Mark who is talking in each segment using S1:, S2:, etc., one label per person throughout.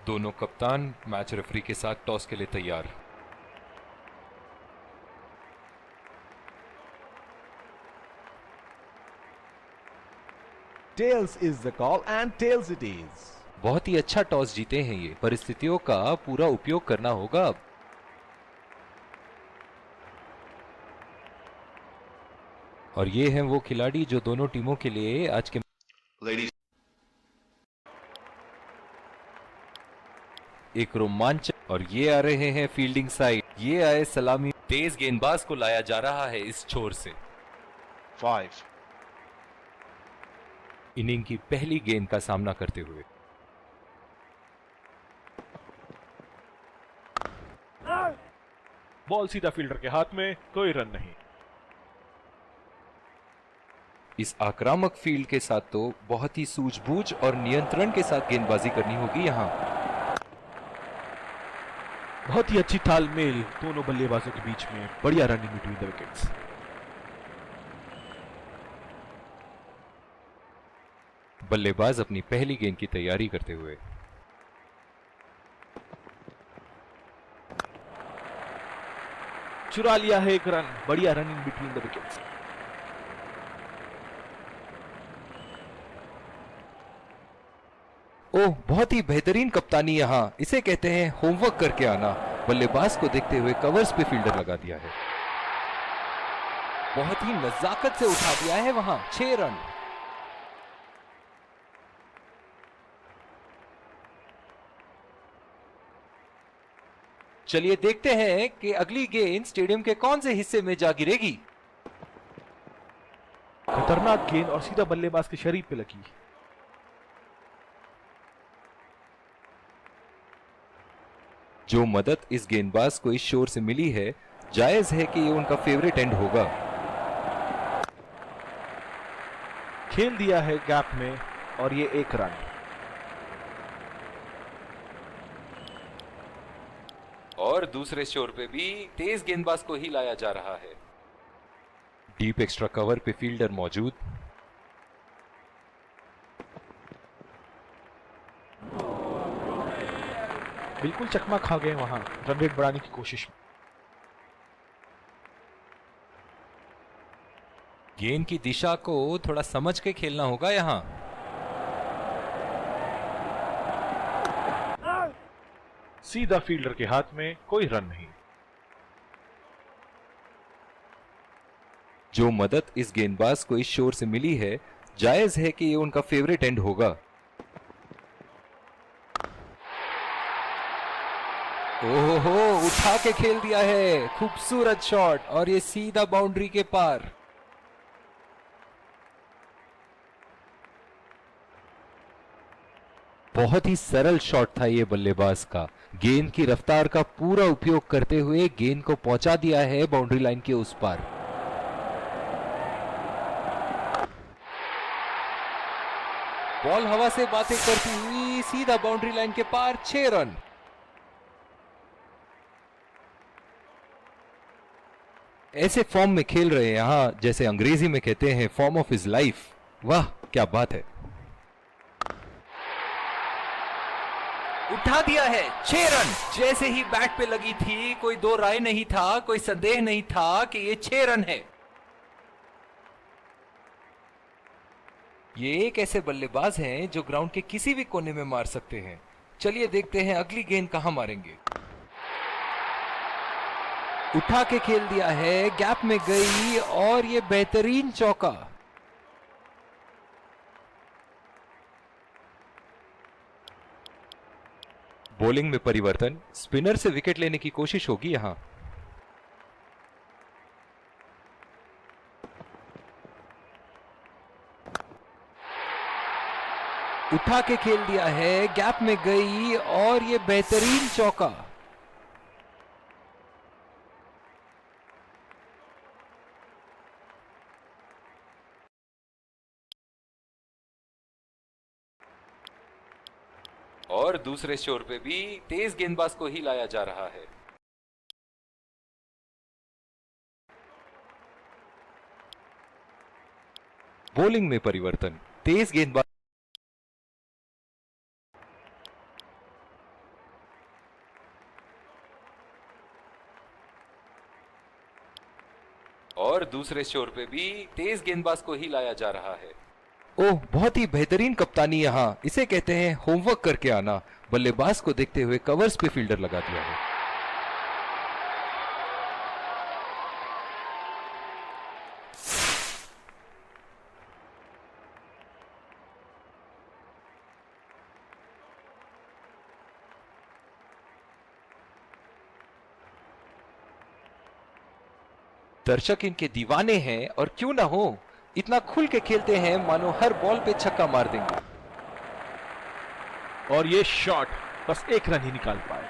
S1: दोनों कप्तान match referee के साथ टॉस के लिए तैयार।
S2: Tails is the call and tails it is.
S1: बहुत ही अच्छा टॉस जीते हैं ये, परिस्थितियों का पूरा उपयोग करना होगा अब। और ये हैं वो खिलाड़ी जो दोनों टीमों के लिए आज के
S3: Ladies,
S1: एक रोमांचक। और ये आ रहे हैं फील्डिंग साइड, ये आए सलामी। तेज गेंदबाज को लाया जा रहा है इस छोर से।
S3: 5.
S1: इनिंग की पहली गेंद का सामना करते हुए
S2: बॉल सीधा फील्डर के हाथ में, कोई रन नहीं।
S1: इस आक्रामक फील्ड के साथ तो बहुत ही सूझबूझ और नियंत्रण के साथ गेंदबाजी करनी होगी यहां।
S2: बहुत ही अच्छी तालमेल दोनों बल्लेबाजों के बीच में, बढ़िया रनिंग बिटवीन द विकेट्स।
S1: बल्लेबाज अपनी पहली गेंद की तैयारी करते हुए
S2: चुरा लिया है एक रन, बढ़िया रनिंग बिटवीन द विकेट्स।
S1: ओह, बहुत ही बेहतरीन कप्तानी यहां, इसे कहते हैं होमवर्क करके आना। बल्लेबाज को देखते हुए कवर्स पे फील्डर लगा दिया है। बहुत ही नजाकत से उठा दिया है वहां। 6 रन। चलिए देखते हैं कि अगली गेंद स्टेडियम के कौन से हिस्से में जा गिरेगी।
S2: खतरनाक गेंद और सीधा बल्लेबाज के शरीर पे लगी।
S1: जो मदद इस गेंदबाज को इस शोर से मिली है, जायज है कि ये उनका फेवरेट एंड होगा।
S2: खेल दिया है गैप में और ये एक रन।
S1: और दूसरे शोर पे भी तेज गेंदबाज को ही लाया जा रहा है। डीप एक्स्ट्रा कवर पे फील्डर मौजूद।
S2: बिल्कुल चकमा खा गए वहां, रन रेट बढ़ाने की कोशिश में।
S1: गेंद की दिशा को थोड़ा समझ के खेलना होगा यहां।
S2: सीधा फील्डर के हाथ में, कोई रन नहीं।
S1: जो मदद इस गेंदबाज को इस शोर से मिली है, जायज है कि ये उनका फेवरेट एंड होगा। ओहो, उठा के खेल दिया है, खूबसूरत शॉट, और ये सीधा बाउंड्री के पार। बहुत ही सरल शॉट था ये बल्लेबाज का। गेंद की रफ्तार का पूरा उपयोग करते हुए गेंद को पहुंचा दिया है बाउंड्री लाइन के उस पार। बॉल हवा से बातें करती हुई सीधा बाउंड्री लाइन के पार। 6 रन। ऐसे फॉर्म में खेल रहे हैं यहां, जैसे अंग्रेजी में कहते हैं फॉर्म ऑफ हिज लाइफ। वाह, क्या बात है। उठा दिया है। 6 रन। जैसे ही बैट पे लगी थी, कोई दो राय नहीं था, कोई संदेह नहीं था कि ये 6 रन है। ये एक ऐसे बल्लेबाज हैं जो ग्राउंड के किसी भी कोने में मार सकते हैं। चलिए देखते हैं अगली गेंद कहां मारेंगे। उठा के खेल दिया है, गैप में गई और ये बेहतरीन चौका। बॉलिंग में परिवर्तन, स्पिनर से विकेट लेने की कोशिश होगी यहां। उठा के खेल दिया है, गैप में गई और ये बेहतरीन चौका। और दूसरे शोर पे भी तेज गेंदबाज को ही लाया जा रहा है। बॉलिंग में परिवर्तन, तेज गेंदबाज। और दूसरे छोर पे भी तेज गेंदबाज को ही लाया जा रहा है। ओह, बहुत ही बेहतरीन कप्तानी यहाँ, इसे कहते हैं होमवर्क करके आना। बल्लेबाज को देखते हुए कवर्स पे फील्डर लगा दिया है। दर्शक इनके दीवाने हैं और क्यों ना हो, इतना खुल के खेलते हैं मानो हर बॉल पे छक्का मार देंगे।
S2: और ये शॉट बस एक रन ही निकाल पाए।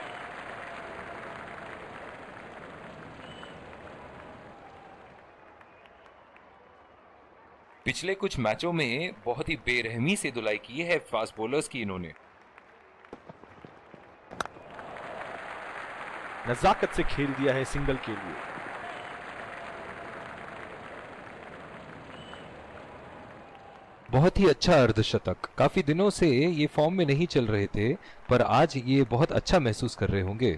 S1: पिछले कुछ मैचों में बहुत ही बेरहमी से धुलाई की है फास्ट बॉलर्स की इन्होंने।
S2: नजाकत से खेल दिया है सिंगल के लिए।
S1: बहुत ही अच्छा अर्धशतक। काफी दिनों से ये फॉर्म में नहीं चल रहे थे, पर आज ये बहुत अच्छा महसूस कर रहे होंगे।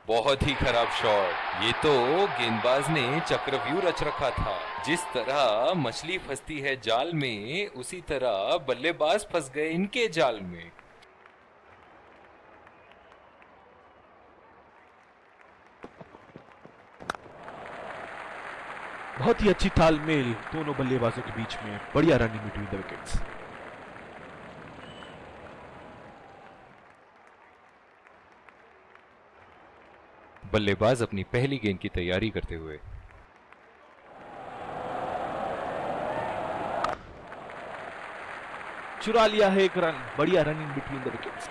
S1: बहुत ही खराब शॉट। ये तो गेंदबाज ने चक्रव्यूह रच रखा था। जिस तरह मछली फंसती है जाल में, उसी तरह बल्लेबाज फंस गए इनके जाल में।
S2: बहुत ही अच्छी तालमेल दोनों बल्लेबाजों के बीच में। बढ़िया run in between the wickets.
S1: बल्लेबाज अपनी पहली गेंद की तैयारी करते हुए।
S2: चुरा लिया है एक रन। बढ़िया run in between the wickets.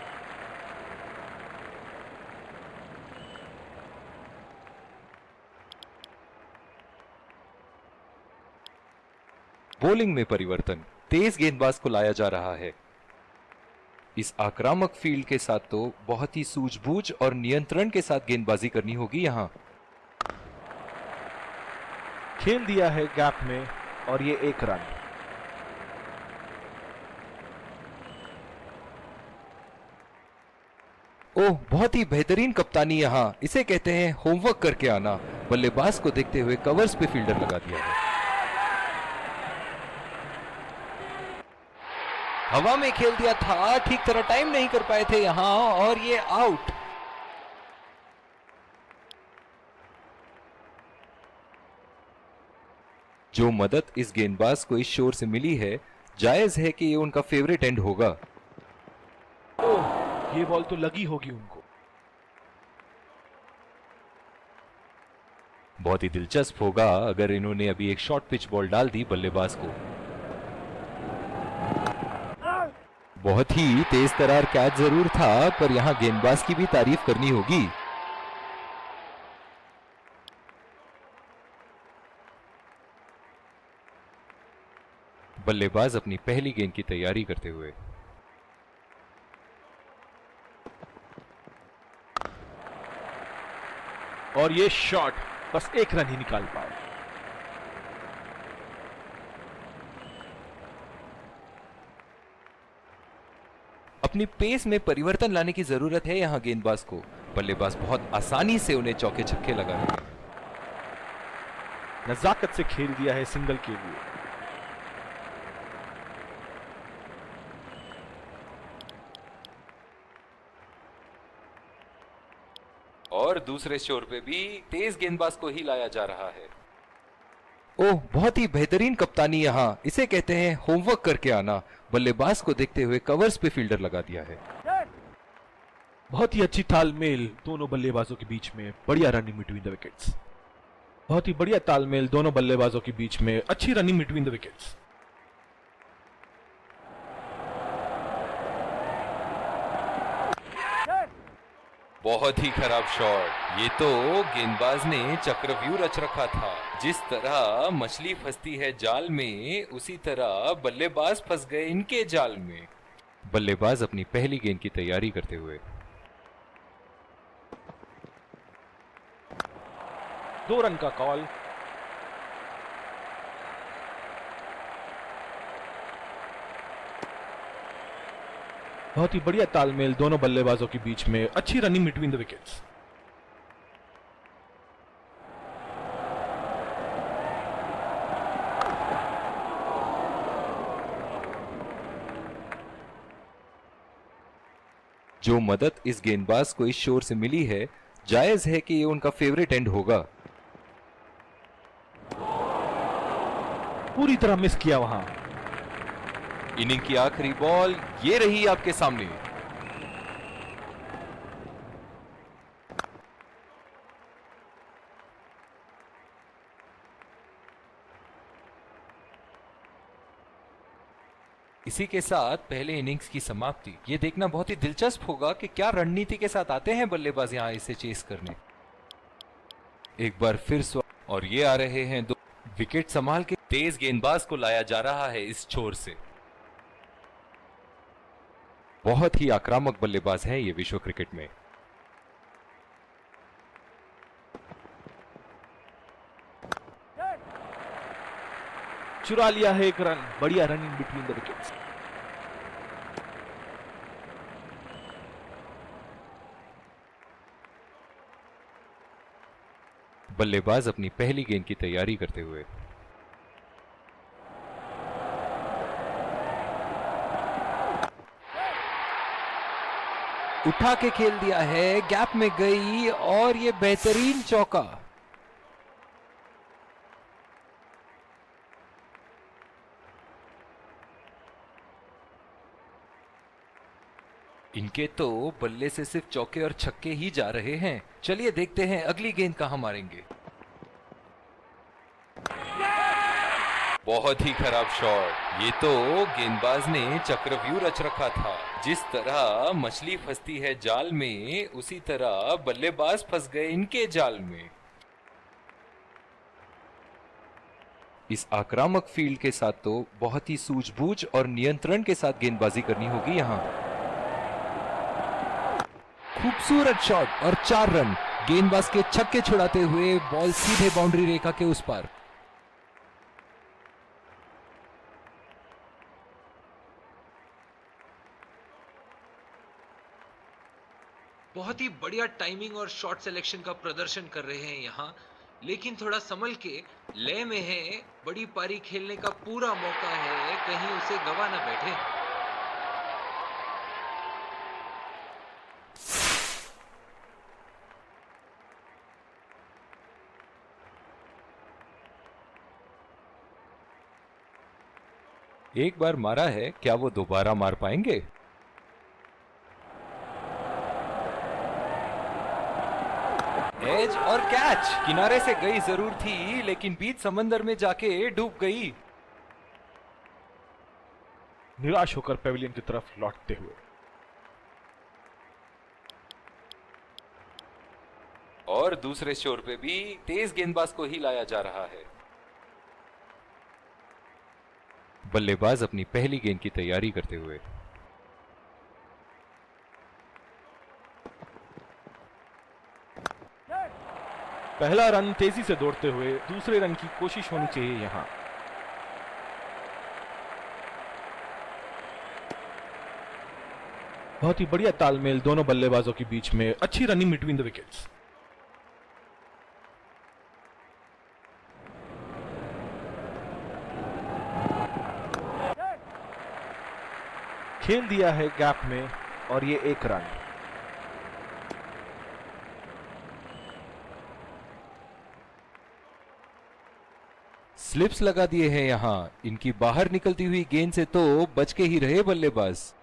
S1: Bowling में परिवर्तन, तेज गेंदबाज को लाया जा रहा है। इस आक्रामक फील्ड के साथ तो बहुत ही सूझबूझ और नियंत्रण के साथ गेंदबाजी करनी होगी यहां।
S2: खेल दिया है गैप में और ये एक रन।
S1: ओह, बहुत ही बेहतरीन कप्तानी यहाँ, इसे कहते हैं होमवर्क करके आना। बल्लेबाज को देखते हुए कवर्स पे फील्डर लगा दिया है। हवा में खेल दिया था, ठीक तरह टाइम नहीं कर पाए थे यहां और ये आउट। जो मदद इस गेंदबाज को इस शोर से मिली है, जायज है कि ये उनका फेवरेट एंड होगा।
S2: ये बॉल तो लगी होगी उनको।
S1: बहुत ही दिलचस्प होगा अगर इन्होंने अभी एक शॉर्ट पिच बॉल डाल दी बल्लेबाज को। बहुत ही तेज तरार कैच जरूर था, पर यहां गेंदबाज की भी तारीफ करनी होगी। बल्लेबाज अपनी पहली गेंद की तैयारी करते हुए।
S2: और ये शॉट बस एक रन ही निकाल पाए।
S1: अपनी पेस में परिवर्तन लाने की जरूरत है यहां गेंदबाज को। बल्लेबाज बहुत आसानी से उन्हें चौके छक्के लगा रहे हैं।
S2: नजाकत से खेल दिया है सिंगल के लिए।
S1: और दूसरे छोर पे भी तेज गेंदबाज को ही लाया जा रहा है। ओह, बहुत ही बेहतरीन कप्तानी यहाँ, इसे कहते हैं होमवर्क करके आना। बल्लेबाज को देखते हुए कवर्स पे फील्डर लगा दिया है।
S2: बहुत ही अच्छी तालमेल दोनों बल्लेबाजों के बीच में। बढ़िया रनिंग बिटवीन द विकेट्स। बहुत ही बढ़िया तालमेल दोनों बल्लेबाजों के बीच में। अच्छी रनिंग बिटवीन द विकेट्स।
S1: बहुत ही खराब शॉट। ये तो गेंदबाज ने चक्रव्यूह रच रखा था। जिस तरह मछली फंसती है जाल में, उसी तरह बल्लेबाज फंस गए इनके जाल में। बल्लेबाज अपनी पहली गेंद की तैयारी करते हुए।
S2: 2 रन का कॉल। बहुत ही बढ़िया तालमेल दोनों बल्लेबाजों के बीच में, अच्छी रनिंग बिटवीन द विकेट्स।
S1: जो मदद इस गेंदबाज को इस शोर से मिली है, जायज है कि ये उनका फेवरेट एंड होगा।
S2: पूरी तरह मिस किया वहां।
S1: इनिंग की आखिरी बॉल ये रही आपके सामने। इसी के साथ पहले इनिंग्स की समाप्ति। ये देखना बहुत ही दिलचस्प होगा कि क्या रणनीति के साथ आते हैं बल्लेबाज यहां इसे चेस करने। एक बार फिर और ये आ रहे हैं दो विकेट संभाल के। तेज गेंदबाज को लाया जा रहा है इस छोर से। बहुत ही आक्रामक बल्लेबाज है ये विश्व क्रिकेट में।
S2: चुरा लिया है एक रन, बढ़िया रनिंग बिटवीन द विकेट्स।
S1: बल्लेबाज अपनी पहली गेंद की तैयारी करते हुए। उठा के खेल दिया है, गैप में गई और ये बेहतरीन चौका। इनके तो बल्ले से सिर्फ चौके और छक्के ही जा रहे हैं। चलिए देखते हैं अगली गेंद कहां मारेंगे। बहुत ही खराब शॉट। ये तो गेंदबाज ने चक्रव्यूह रच रखा था। जिस तरह मछली फंसती है जाल में, उसी तरह बल्लेबाज फंस गए इनके जाल में। इस आक्रामक फील्ड के साथ तो बहुत ही सूझबूझ और नियंत्रण के साथ गेंदबाजी करनी होगी यहां। खूबसूरत शॉट और 4 रन। गेंदबाज के छक्के छुड़ाते हुए बॉल सीधे बाउंड्री रेखा के उस पार। बहुत ही बढ़िया टाइमिंग और शॉट सिलेक्शन का प्रदर्शन कर रहे हैं यहां, लेकिन थोड़ा संभल के। लय में है, बड़ी पारी खेलने का पूरा मौका है, कहीं उसे गवा ना बैठे। एक बार मारा है, क्या वो दोबारा मार पाएंगे? एज और कैच। किनारे से गई जरूर थी, लेकिन बीच समंदर में जाके डूब गई।
S2: निराश होकर पेविलियन की तरफ लौटते हुए।
S1: और दूसरे छोर पे भी तेज गेंदबाज को ही लाया जा रहा है। बल्लेबाज अपनी पहली गेंद की तैयारी करते हुए।
S2: पहला रन तेजी से दौड़ते हुए, दूसरे रन की कोशिश होनी चाहिए यहां। बहुत ही बढ़िया तालमेल दोनों बल्लेबाजों के बीच में, अच्छी रनिंग बिटवीन द विकेट्स। खेल दिया है गैप में और ये एक रन।
S1: स्लिप्स लगा दिए हैं यहां। इनकी बाहर निकलती हुई गेंद से तो बच के ही रहे बल्लेबाज।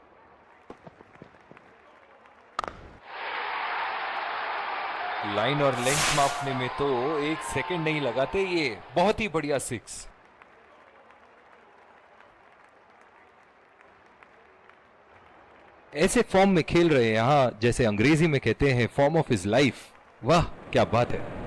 S1: लाइन और लेंथ मापने में तो 1 सेकंड नहीं लगाते ये। बहुत ही बढ़िया 6। ऐसे फॉर्म में खेल रहे हैं यहां, जैसे अंग्रेजी में कहते हैं फॉर्म ऑफ हिज लाइफ। वाह क्या बात है।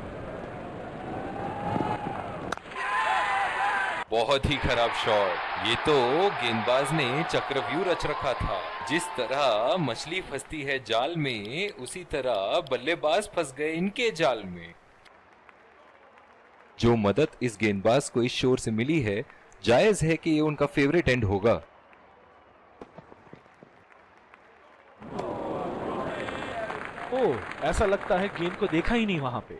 S1: बहुत ही खराब शॉट। ये तो गेंदबाज ने चक्रव्यूह रच रखा था। जिस तरह मछली फंसती है जाल में, उसी तरह बल्लेबाज फंस गए इनके जाल में। जो मदद इस गेंदबाज को इस शोर से मिली है, जायज है कि ये उनका फेवरेट एंड होगा।
S2: ओह, ऐसा लगता है गेंद को देखा ही नहीं वहां पे।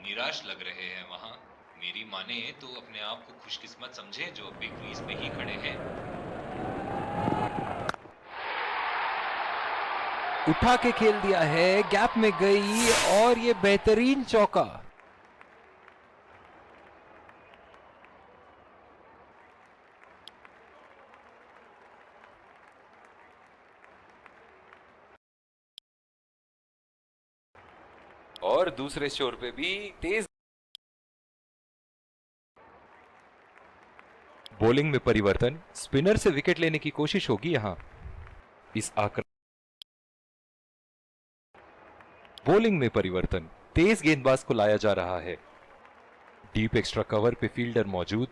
S1: निराश लग रहे हैं वहां। मेरी माने तो अपने आप को खुशकिस्मत समझे जो अब भी क्रीज पे ही खड़े हैं। उठा के खेल दिया है, गैप में गई और ये बेहतरीन चौका। और दूसरे शोर पे भी तेज बॉलिंग में परिवर्तन, स्पिनर से विकेट लेने की कोशिश होगी यहां। इस आक्रमण बॉलिंग में परिवर्तन, तेज गेंदबाज को लाया जा रहा है। डीप एक्स्ट्रा कवर पे फील्डर मौजूद।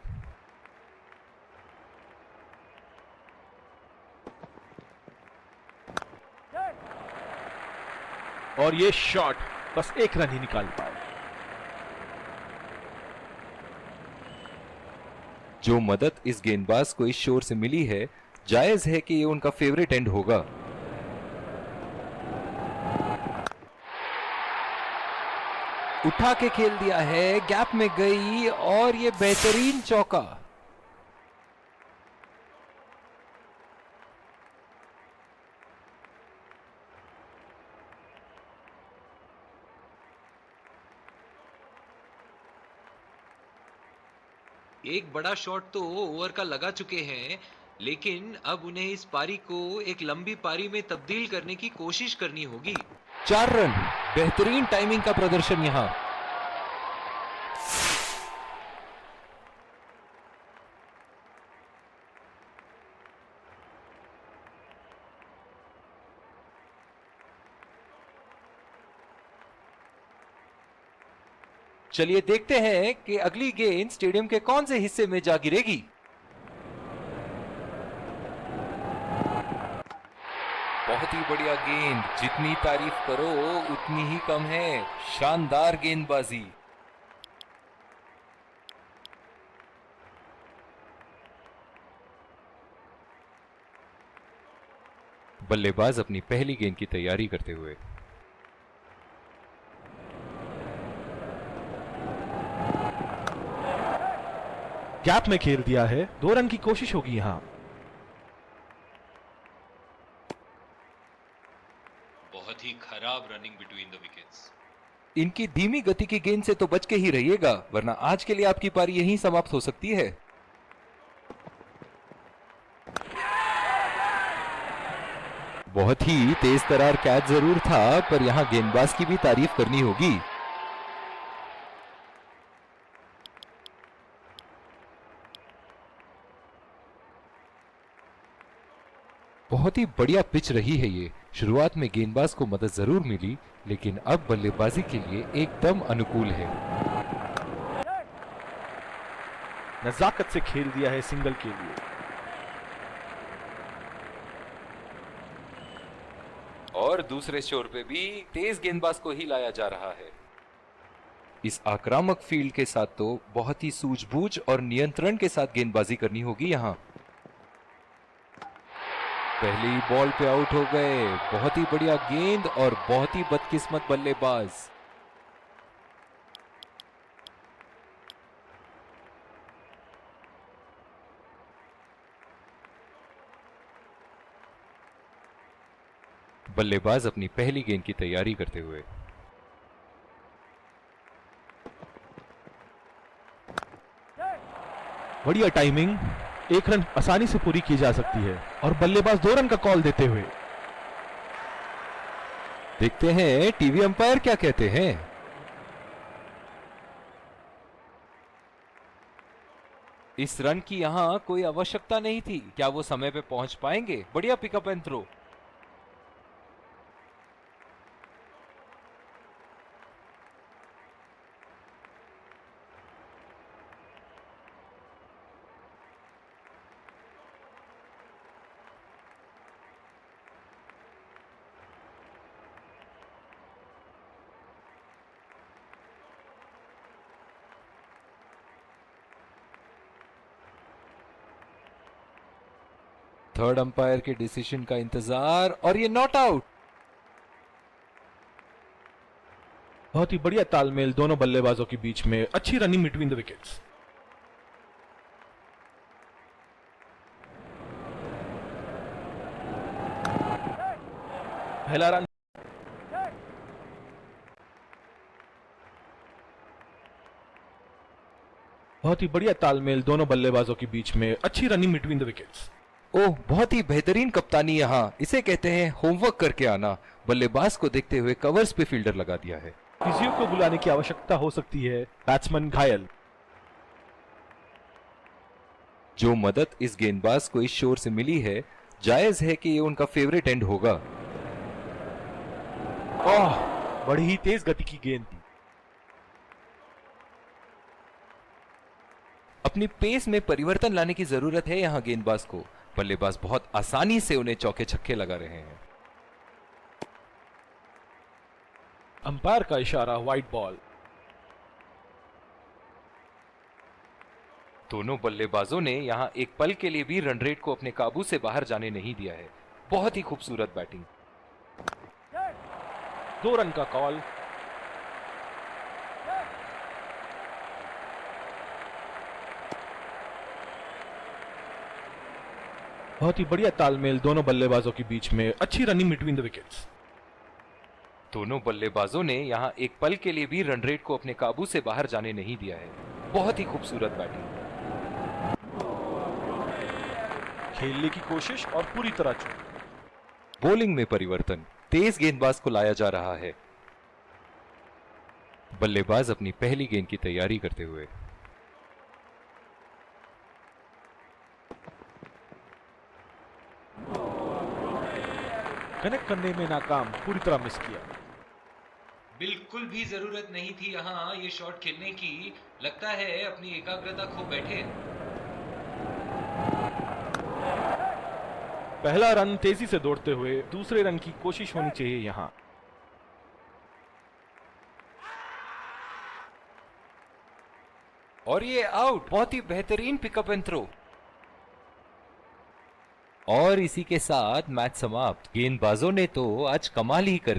S2: और ये शॉट बस एक रन ही निकाल पाए।
S1: जो मदद इस गेंदबाज को इस शोर से मिली है, जायज है कि ये उनका फेवरेट एंड होगा। उठा के खेल दिया है, गैप में गई और ये बेहतरीन चौका। एक बड़ा शॉट तो ओवर का लगा चुके हैं, लेकिन अब उन्हें इस पारी को एक लंबी पारी में तब्दील करने की कोशिश करनी होगी। 4 रन, बेहतरीन टाइमिंग का प्रदर्शन यहां। चलिए देखते हैं कि अगली गेंद स्टेडियम के कौन से हिस्से में जा गिरेगी। बहुत ही बढ़िया गेंद, जितनी तारीफ करो उतनी ही कम है। शानदार गेंदबाजी। बल्लेबाज अपनी पहली गेंद की तैयारी करते हुए।
S2: गैप में खेल दिया है, 2 रन की कोशिश होगी यहां।
S1: बहुत ही खराब रनिंग बिटवीन द विकेट्स। इनकी धीमी गति की गेंद से तो बच के ही रहिएगा, वरना आज के लिए आपकी पारी यहीं समाप्त हो सकती है। बहुत ही तेज तरार कैच जरूर था, पर यहां गेंदबाज की भी तारीफ करनी होगी। बहुत ही बढ़िया पिच रही है ये। शुरुआत में गेंदबाज को मदद जरूर मिली, लेकिन अब बल्लेबाजी के लिए एकदम अनुकूल है।
S2: नजाकत से खेल दिया है सिंगल के लिए।
S1: और दूसरे शोर पे भी तेज गेंदबाज को ही लाया जा रहा है। इस आक्रामक फील्ड के साथ तो बहुत ही सूझबूझ और नियंत्रण के साथ गेंदबाजी करनी होगी यहां। पहली बॉल पे आउट हो गए। बहुत ही बढ़िया गेंद और बहुत ही बदकिस्मत बल्लेबाज। बल्लेबाज अपनी पहली गेंद की तैयारी करते हुए।
S2: बढ़िया टाइमिंग, 1 रन आसानी से पूरी की जा सकती है और बल्लेबाज 2 रन का कॉल देते हुए।
S1: देखते हैं टीवी अंपायर क्या कहते हैं। इस रन की यहां कोई आवश्यकता नहीं थी। क्या वो समय पे पहुंच पाएंगे? बढ़िया pickup and throw. Third umpire के डिसीजन का इंतजार और ये नॉट आउट।
S2: बहुत ही बढ़िया तालमेल दोनों बल्लेबाजों के बीच में, अच्छी रनिंग बिटवीन द विकेट्स। पहला रन। बहुत ही बढ़िया तालमेल दोनों बल्लेबाजों के बीच में, अच्छी रनिंग बिटवीन द विकेट्स।
S1: ओह, बहुत ही बेहतरीन कप्तानी यहाँ। इसे कहते हैं होमवर्क करके आना। बल्लेबाज को देखते हुए कवर्स पे फील्डर लगा दिया है।
S2: फिजियो को बुलाने की आवश्यकता हो सकती है। बैट्समैन घायल।
S1: जो मदद इस गेंदबाज को इस शोर से मिली है, जायज है कि ये उनका फेवरेट एंड होगा।
S2: ओह, बड़ी ही तेज गति की गेंद थी।
S1: अपनी पेस में परिवर्तन लाने की जरूरत है यहाँ गेंदबाज को। बल्लेबाज बहुत आसानी से उन्हें चौके छक्के लगा रहे हैं।
S2: अंपायर का इशारा, वाइड बॉल।
S1: दोनों बल्लेबाजों ने यहाँ एक पल के लिए भी रन रेट को अपने काबू से बाहर जाने नहीं दिया है। बहुत ही खूबसूरत बैटिंग।
S2: 2 रन का कॉल। बहुत ही बढ़िया तालमेल दोनों बल्लेबाजों के बीच में, अच्छी रनिंग बिटवीन द विकेट्स।
S1: दोनों बल्लेबाजों ने यहाँ एक पल के लिए भी रन रेट को अपने काबू से बाहर जाने नहीं दिया है। बहुत ही खूबसूरत बैटिंग।
S2: खेलने की कोशिश और पूरी तरह चूक।
S1: बॉलिंग में परिवर्तन, तेज गेंदबाज को लाया जा रहा है। बल्लेबाज अपनी पहली गेंद की तैयारी करते हुए।
S2: कनेक्ट करने में नाकाम, पूरी तरह मिस किया।
S1: बिल्कुल भी जरूरत नहीं थी यहाँ ये शॉट खेलने की। लगता है अपनी एकाग्रता खो बैठे।
S2: पहला रन तेजी से दौड़ते हुए, दूसरे रन की कोशिश होनी चाहिए यहां।
S1: और ये आउट। बहुत ही बेहतरीन पिकअप एंड थ्रो। और इसी के साथ मैच समाप्त। गेंदबाजों ने तो आज कमाल ही कर